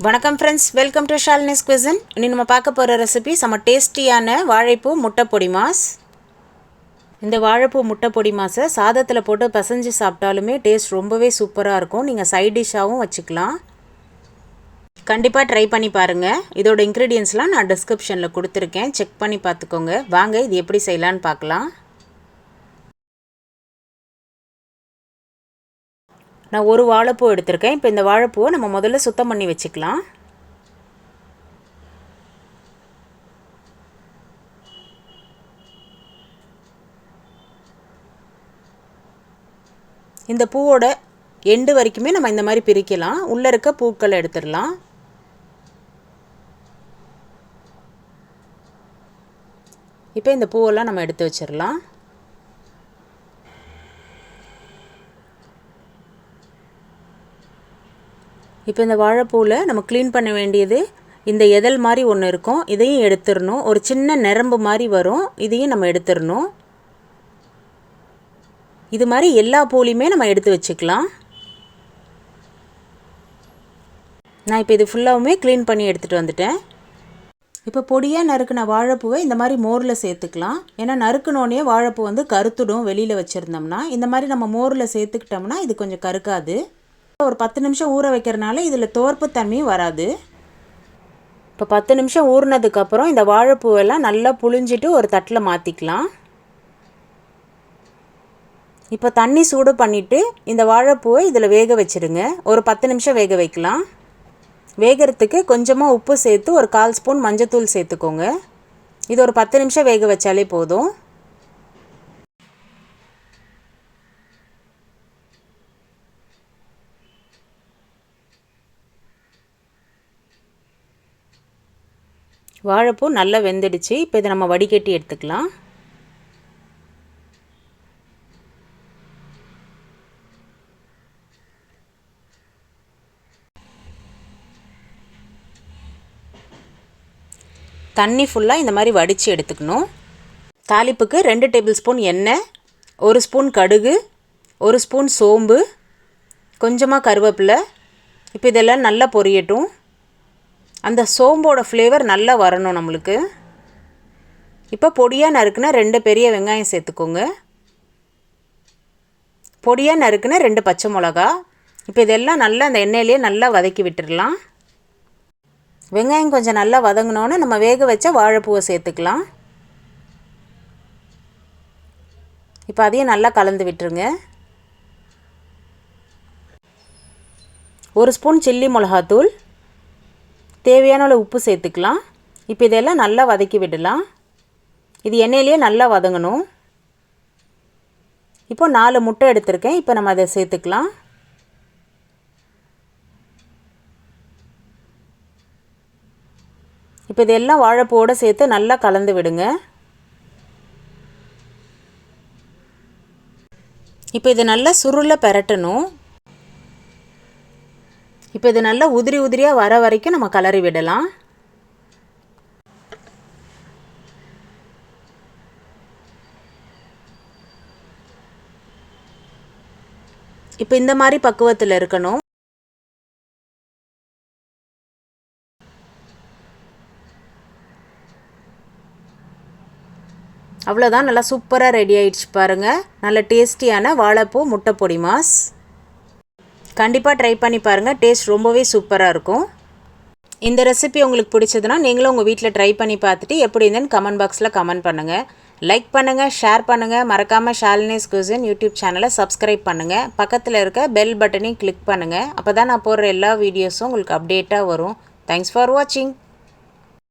வணக்கம் friends, welcome to Shalini's cuisine. இன்னி நம்ம பார்க்க போகிற ரெசிபி செம்ம டேஸ்டியான வாழைப்பூ முட்டை பொடி மாஸ். இந்த வாழைப்பூ முட்டை பொடி மாஸை சாதத்தில் போட்டு பசைஞ்சு சாப்பிட்டாலுமே டேஸ்ட் ரொம்பவே சூப்பராக இருக்கும். நீங்கள் சைட் டிஷ்ஷாகவும் வச்சுக்கலாம். கண்டிப்பாக ட்ரை பண்ணி பாருங்கள். இதோட இன்க்ரீடியன்ஸ்லாம் நான் டிஸ்கிரிப்ஷனில் கொடுத்துருக்கேன், செக் பண்ணி பார்த்துக்கோங்க. வாங்க இது எப்படி செய்யலான்னு பார்க்கலாம். நான் ஒரு வாழைப்பூ எடுத்திருக்கேன். இப்போ இந்த வாழைப்பூவை நம்ம முதல்ல சுத்தம் பண்ணி வச்சுக்கலாம். இந்த பூவோட எண்டு வரைக்குமே நம்ம இந்த மாதிரி பிரிக்கலாம். உள்ளே இருக்க பூக்களை எடுத்துடலாம். இப்போ இந்த பூவெல்லாம் நம்ம எடுத்து வச்சிடலாம். இப்போ இந்த வாழைப்பூவில் நம்ம க்ளீன் பண்ண வேண்டியது இந்த எதல் மாதிரி ஒன்று இருக்கும். இதையும் எடுத்துடணும். ஒரு சின்ன நரம்பு மாதிரி வரும், இதையும் நம்ம எடுத்துடணும். இது மாதிரி எல்லா பூலையுமே நம்ம எடுத்து வச்சுக்கலாம். நான் இப்போ இது ஃபுல்லாகவுமே க்ளீன் பண்ணி எடுத்துகிட்டு வந்துட்டேன். இப்போ பொடியாக நறுக்கின வாழைப்பூவை இந்த மாதிரி மோரில் சேர்த்துக்கலாம். ஏன்னா நறுக்கினோடனே வாழைப்பூ வந்து கருத்துடும் வெளியில் வச்சுருந்தோம்னா. இந்த மாதிரி நம்ம மோரில் சேர்த்துக்கிட்டோம்னா இது கொஞ்சம் கருக்காது. ஒரு 10 நிமிஷம் ஊற வைக்கிறனால இதில் தோற்பு தன்மையும் வராது. இப்போ 10 நிமிஷம் ஊறினதுக்கப்புறம் இந்த வாழைப்பூவெல்லாம் நல்லா புழிஞ்சிட்டு ஒரு தட்டில் மாற்றிக்கலாம். இப்போ தண்ணி சூடு பண்ணிவிட்டு இந்த வாழைப்பூவை இதில் வேக வச்சுடுங்க. ஒரு 10 நிமிஷம் வேக வைக்கலாம். வேகிறதுக்கு கொஞ்சமாக உப்பு சேர்த்து ஒரு 1/4 ஸ்பூன் மஞ்சத்தூள் சேர்த்துக்கோங்க. இது ஒரு 10 நிமிஷம் வேக வச்சாலே போதும். வாழைப்பூ நல்லா வெந்துடுச்சு. இப்போ இதை நம்ம வடிகட்டி எடுத்துக்கலாம். தண்ணி ஃபுல்லாக இந்த மாதிரி வடித்து எடுத்துக்கணும். தாளிப்புக்கு 2 டேபிள் ஸ்பூன் எண்ணெய், 1 ஸ்பூன் கடுகு, 1 ஸ்பூன் சோம்பு, கொஞ்சமாக கருவேப்பிலை. இப்போ இதெல்லாம் நல்லா பொரியட்டும். அந்த சோம்போட ஃப்ளேவர் நல்லா வரணும் நம்மளுக்கு. இப்போ பொடியாக நறுக்குன 2 பெரிய வெங்காயம் சேர்த்துக்கோங்க. பொடியாக நறுக்குன 2 பச்சை மிளகா. இப்போ இதெல்லாம் நல்லா அந்த எண்ணெயிலே நல்லா வதக்கி விட்டுடலாம். வெங்காயம் கொஞ்சம் நல்லா வதங்கினோன்னு நம்ம வேக வச்ச வாழைப்பூவை சேர்த்துக்கலாம். இப்போ அதையும் நல்லா கலந்து விட்டுருங்க. 1 ஸ்பூன் சில்லி மிளகாத்தூள், தேவையான அளவு உப்பு சேர்த்துக்கலாம். இப்போ இதெல்லாம் நல்லா வதக்கி விடலாம். இது எண்ணெயிலேயே நல்லா வதங்கணும். இப்போ 4 முட்டை எடுத்திருக்கேன். இப்போ நம்ம அதை சேர்த்துக்கலாம். இப்போ இதெல்லாம் வாழைப்பூவோடு சேர்த்து நல்லா கலந்து விடுங்க. இப்போ இது நல்லா சுருளை பெரட்டணும். இப்போ இது நல்லா உதிரி உதிரியாக வர வரைக்கும் நம்ம கலரி விடலாம். இப்போ இந்த மாதிரி பக்குவத்தில் இருக்கணும். அவ்வளோதான், நல்லா சூப்பராக ரெடி ஆயிடுச்சு பாருங்கள். நல்ல டேஸ்டியான வாழைப்பூ முட்டை பொடி மாஸ். கண்டிப்பாக ட்ரை பண்ணி பாருங்கள். டேஸ்ட் ரொம்பவே சூப்பராக இருக்கும். இந்த ரெசிபி உங்களுக்கு பிடிச்சதுன்னா நீங்களும் உங்கள் வீட்டில் ட்ரை பண்ணி பார்த்துட்டு எப்படி இருந்தேன்னு கமெண்ட் பாக்ஸில் கமெண்ட் பண்ணுங்கள். லைக் பண்ணுங்கள், ஷேர் பண்ணுங்கள். மறக்காமல் ஷாலினிஸ் குவிசன் யூடியூப் சேனலை சப்ஸ்கிரைப் பண்ணுங்கள். பக்கத்தில் இருக்க பெல் பட்டனையும் கிளிக் பண்ணுங்கள். அப்போ தான் நான் போடுற எல்லா வீடியோஸும் உங்களுக்கு அப்டேட்டாக வரும். தேங்க்ஸ் ஃபார் வாட்சிங்.